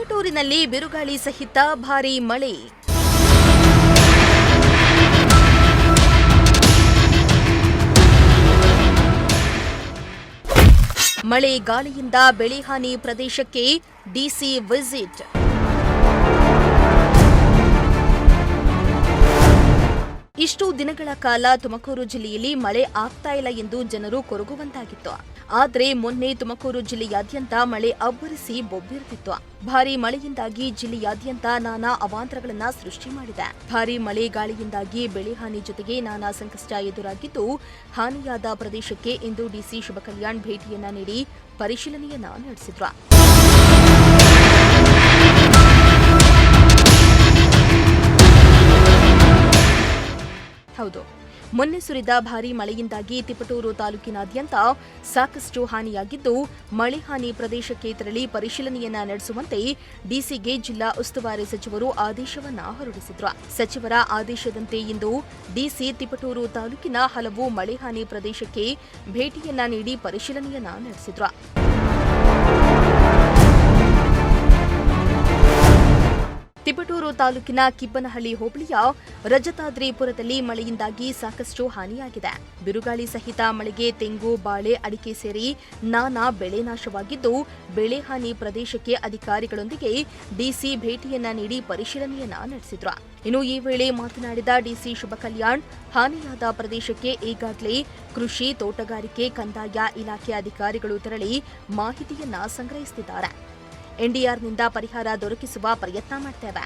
ತಿಪಟೂರಿನಲ್ಲಿ ಬಿರುಗಾಳಿ ಸಹಿತ ಭಾರೀ ಮಳೆ. ಮಳೆ ಗಾಳಿಯಿಂದ ಬೆಳೆ ಹಾನಿ ಪ್ರದೇಶಕ್ಕೆ ಡಿಸಿ ವಿಸಿಟ್. ಇಷ್ಟು ದಿನಗಳ ಕಾಲ ತುಮಕೂರು ಜಿಲ್ಲೆಯಲ್ಲಿ ಮಳೆ ಆಗ್ತಾ ಇಲ್ಲ ಎಂದು ಜನರು ಕೊರಗುವಂತಾಗಿತ್ತು. ಆದರೆ ಮೊನ್ನೆ ತುಮಕೂರು ಜಿಲ್ಲೆಯಾದ್ಯಂತ ಮಳೆ ಅಬ್ಬರಿಸಿ ಬೊಬ್ಬಿರುತ್ತಿತ್ತು. ಭಾರೀ ಮಳೆಯಿಂದಾಗಿ ಜಿಲ್ಲೆಯಾದ್ಯಂತ ನಾನಾ ಅವಾಂತರಗಳನ್ನು ಸೃಷ್ಟಿ ಮಾಡಿದೆ. ಭಾರೀ ಮಳೆ ಗಾಳಿಯಿಂದಾಗಿ ಬೆಳೆ ಹಾನಿ ಜೊತೆಗೆ ನಾನಾ ಸಂಕಷ್ಟ ಎದುರಾಗಿದ್ದು, ಹಾನಿಯಾದ ಪ್ರದೇಶಕ್ಕೆ ಇಂದು ಡಿಸಿ ಶುಭಕಲ್ಯಾಣ್ ಭೇಟಿಯನ್ನ ನೀಡಿ ಪರಿಶೀಲನೆಯನ್ನ ನಡೆಸಿದ್ರು. ಹೌದು, ಮೊನ್ನೆ ಸುರಿದ ಭಾರೀ ಮಳೆಯಿಂದಾಗಿ ತಿಪಟೂರು ತಾಲೂಕಿನಾದ್ಯಂತ ಸಾಕಷ್ಟು ಹಾನಿಯಾಗಿದ್ದು, ಮಳೆ ಹಾನಿ ಪ್ರದೇಶಕ್ಕೆ ತೆರಳಿ ಪರಿಶೀಲನೆಯನ್ನ ನಡೆಸುವಂತೆ ಡಿಸಿಗೆ ಜಿಲ್ಲಾ ಉಸ್ತುವಾರಿ ಸಚಿವರು ಆದೇಶವನ್ನ ಹೊರಡಿಸಿದ್ರು. ಸಚಿವರ ಆದೇಶದಂತೆ ಇಂದು ಡಿಸಿ ತಿಪಟೂರು ತಾಲೂಕಿನ ಹಲವು ಮಳೆ ಹಾನಿ ಪ್ರದೇಶಕ್ಕೆ ಭೇಟಿಯನ್ನ ನೀಡಿ ಪರಿಶೀಲನೆಯನ್ನ ನಡೆಸಿದ್ರು. ತಿಪಟೂರು ತಾಲೂಕಿನ ಕಿಬ್ಬನಹಳ್ಳಿ ಹೋಬಳಿಯ ರಜತಾದ್ರಿಪುರದಲ್ಲಿ ಮಳೆಯಿಂದಾಗಿ ಸಾಕಷ್ಟು ಹಾನಿಯಾಗಿದೆ. ಬಿರುಗಾಳಿ ಸಹಿತ ಮಳೆಗೆ ತೆಂಗು, ಬಾಳೆ, ಅಡಿಕೆ ಸೇರಿ ನಾನಾ ಬೆಳೆ ನಾಶವಾಗಿದ್ದು, ಬೆಳೆ ಹಾನಿ ಪ್ರದೇಶಕ್ಕೆ ಅಧಿಕಾರಿಗಳೊಂದಿಗೆ ಡಿಸಿ ಭೇಟಿಯನ್ನ ನೀಡಿ ಪರಿಶೀಲನೆಯನ್ನ ನಡೆಸಿದ್ರು. ಇನ್ನು ಈ ವೇಳೆ ಮಾತನಾಡಿದ ಡಿಸಿ ಶುಭಕಲ್ಯಾಣ್, ಹಾನಿಯಾದ ಪ್ರದೇಶಕ್ಕೆ ಈಗಾಗಲೇ ಕೃಷಿ, ತೋಟಗಾರಿಕೆ, ಕಂದಾಯ ಇಲಾಖೆ ಅಧಿಕಾರಿಗಳು ತೆರಳಿ ಮಾಹಿತಿಯನ್ನ ಸಂಗ್ರಹಿಸುತ್ತಿದ್ದಾರೆ. ಎನ್ಡಿಆರ್ನಿಂದ ಪರಿಹಾರ ದೊರಕಿಸುವ ಪ್ರಯತ್ನ ಮಾಡ್ತೇವೆ.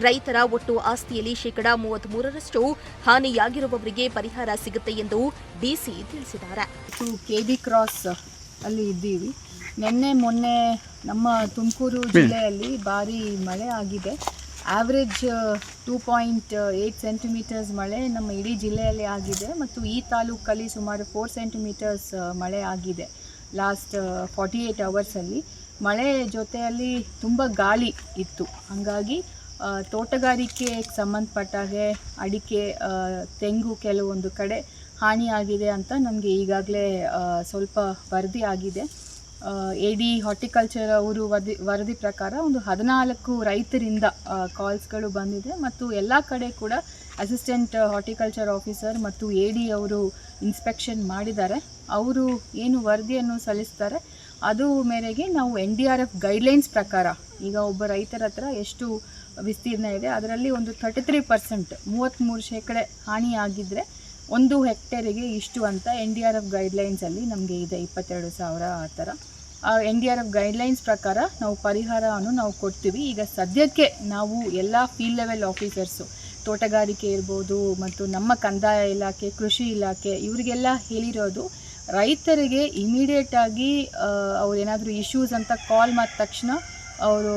ರೈತರ ಒಟ್ಟು ಆಸ್ತಿಯಲ್ಲಿ 33% ಹಾನಿಯಾಗಿರುವವರಿಗೆ ಪರಿಹಾರ ಸಿಗುತ್ತೆ ಎಂದು ಡಿಸಿ ತಿಳಿಸಿದ್ದಾರೆ. ಕೆಬಿ ಕ್ರಾಸ್ ಅಲ್ಲಿ ಇದ್ದೀವಿ. ಮೊನ್ನೆ ನಮ್ಮ ತುಮಕೂರು ಜಿಲ್ಲೆಯಲ್ಲಿ ಭಾರಿ ಮಳೆ ಆಗಿದೆ. ಆವ್ರೇಜ್ 2.8 ಸೆಂಟಿಮೀಟರ್ಸ್ ಮಳೆ ನಮ್ಮ ಇಡೀ ಜಿಲ್ಲೆಯಲ್ಲಿ ಆಗಿದೆ ಮತ್ತು ಈ ತಾಲೂಕಲ್ಲಿ ಸುಮಾರು 4 ಸೆಂಟಿಮೀಟರ್ಸ್ ಮಳೆ ಆಗಿದೆ ಲಾಸ್ಟ್ 48 ಅವರ್ಸಲ್ಲಿ. ಮಳೆ ಜೊತೆಯಲ್ಲಿ ತುಂಬ ಗಾಳಿ ಇತ್ತು. ಹಾಗಾಗಿ ತೋಟಗಾರಿಕೆಗೆ ಸಂಬಂಧಪಟ್ಟ ಹಾಗೆ ಅಡಿಕೆ, ತೆಂಗು ಕೆಲವೊಂದು ಕಡೆ ಹಾನಿಯಾಗಿದೆ ಅಂತ ನಮಗೆ ಈಗಾಗಲೇ ಸ್ವಲ್ಪ ವರದಿ ಆಗಿದೆ. AD ಹಾರ್ಟಿಕಲ್ಚರ್ ಅವರು ವರದಿ ಪ್ರಕಾರ ಒಂದು 14 ರೈತರಿಂದ ಕಾಲ್ಸ್ಗಳು ಬಂದಿದೆ ಮತ್ತು ಎಲ್ಲ ಕಡೆ ಕೂಡ ಅಸಿಸ್ಟೆಂಟ್ ಹಾರ್ಟಿಕಲ್ಚರ್ ಆಫೀಸರ್ ಮತ್ತು AD ಅವರು ಇನ್ಸ್ಪೆಕ್ಷನ್ ಮಾಡಿದ್ದಾರೆ. ಅವರು ಏನು ವರದಿಯನ್ನು ಸಲ್ಲಿಸ್ತಾರೆ ಅದು ಮೇರೆಗೆ ನಾವು NDRF ಗೈಡ್ಲೈನ್ಸ್ ಪ್ರಕಾರ ಈಗ ಒಬ್ಬ ರೈತರ ಹತ್ರ ಎಷ್ಟು ವಿಸ್ತೀರ್ಣ ಇದೆ ಅದರಲ್ಲಿ ಒಂದು 33% 33% ಹಾನಿಯಾಗಿದ್ದರೆ 1 ಹೆಕ್ಟೇರಿಗೆ ಇಷ್ಟು ಅಂತ NDRF ಗೈಡ್ಲೈನ್ಸಲ್ಲಿ ನಮಗೆ ಇದೆ. 22,000 ಆ ಥರ NDRF ಗೈಡ್ಲೈನ್ಸ್ ಪ್ರಕಾರ ನಾವು ಪರಿಹಾರವನ್ನು ನಾವು ಕೊಡ್ತೀವಿ. ಈಗ ಸದ್ಯಕ್ಕೆ ನಾವು ಎಲ್ಲ ಫೀಲ್ಡ್ ಲೆವೆಲ್ ಆಫೀಸರ್ಸು, ತೋಟಗಾರಿಕೆ ಇರ್ಬೋದು ಮತ್ತು ನಮ್ಮ ಕಂದಾಯ ಇಲಾಖೆ, ಕೃಷಿ ಇಲಾಖೆ ಇವರಿಗೆಲ್ಲ ಹೇಳಿರೋದು, ರೈತರಿಗೆ ಇಮಿಡಿಯೇಟಾಗಿ ಅವ್ರೇನಾದರೂ ಇಶ್ಯೂಸ್ ಅಂತ ಕಾಲ್ ಮಾಡಿದ ತಕ್ಷಣ ಅವರು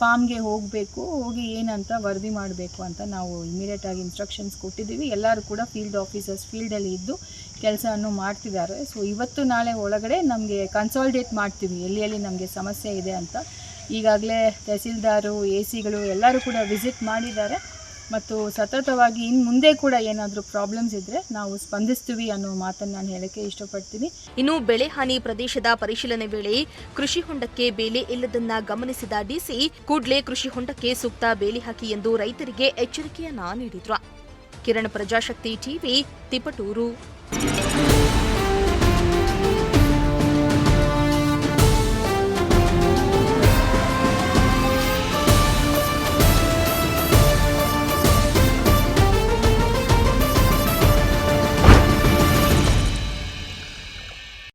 ಫಾರ್ಮ್ಗೆ ಹೋಗಬೇಕು, ಹೋಗಿ ಏನಂತ ವರದಿ ಮಾಡಬೇಕು ಅಂತ ನಾವು ಇಮಿಡಿಯೇಟಾಗಿ ಇನ್ಸ್ಟ್ರಕ್ಷನ್ಸ್ ಕೊಟ್ಟಿದ್ದೀವಿ. ಎಲ್ಲರೂ ಕೂಡ ಫೀಲ್ಡ್ ಆಫೀಸರ್ಸ್ ಫೀಲ್ಡಲ್ಲಿ ಇದ್ದು ಕೆಲಸವನ್ನು ಮಾಡ್ತಿದ್ದಾರೆ. ಸೊ ಇವತ್ತು ನಾಳೆ ಒಳಗಡೆ ನಮಗೆ ಕನ್ಸಾಲ್ಟೇಟ್ ಮಾಡ್ತೀವಿ ಎಲ್ಲಿ ನಮಗೆ ಸಮಸ್ಯೆ ಇದೆ ಅಂತ. ಈಗಾಗಲೇ ತಹಸೀಲ್ದಾರು, ACಗಳು ಎಲ್ಲರೂ ಕೂಡ ವಿಸಿಟ್ ಮಾಡಿದ್ದಾರೆ ಮತ್ತು ಸತತವಾಗಿ ಇನ್ನು ಮುಂದೆ ಕೂಡ ಏನಾದರೂ ಪ್ರಾಬ್ಲಮ್ಸ್ ಇದ್ದರೆ ನಾವು ಸ್ಪಂದಿಸ್ತೀವಿ ಅನ್ನೋ ಮಾತನ್ನು ನಾನು ಹೇಳಕ್ಕೆ ಇಷ್ಟಪಡ್ತೀನಿ. ಇನ್ನು ಬೆಳೆ ಹಾನಿ ಪ್ರದೇಶದ ಪರಿಶೀಲನೆ ವೇಳೆ ಕೃಷಿ ಹೊಂಡಕ್ಕೆ ಬೇಲಿ ಇಲ್ಲದನ್ನ ಗಮನಿಸಿದ ಡಿಸಿ ಕೂಡಲೇ ಕೃಷಿ ಹೊಂಡಕ್ಕೆ ಸೂಕ್ತ ಬೇಲಿ ಹಾಕಿ ಎಂದು ರೈತರಿಗೆ ಎಚ್ಚರಿಕೆಯನ್ನ ನೀಡಿದ್ರು. ಕಿರಣ್, ಪ್ರಜಾಶಕ್ತಿ ಟಿವಿ, ತಿಪಟೂರು.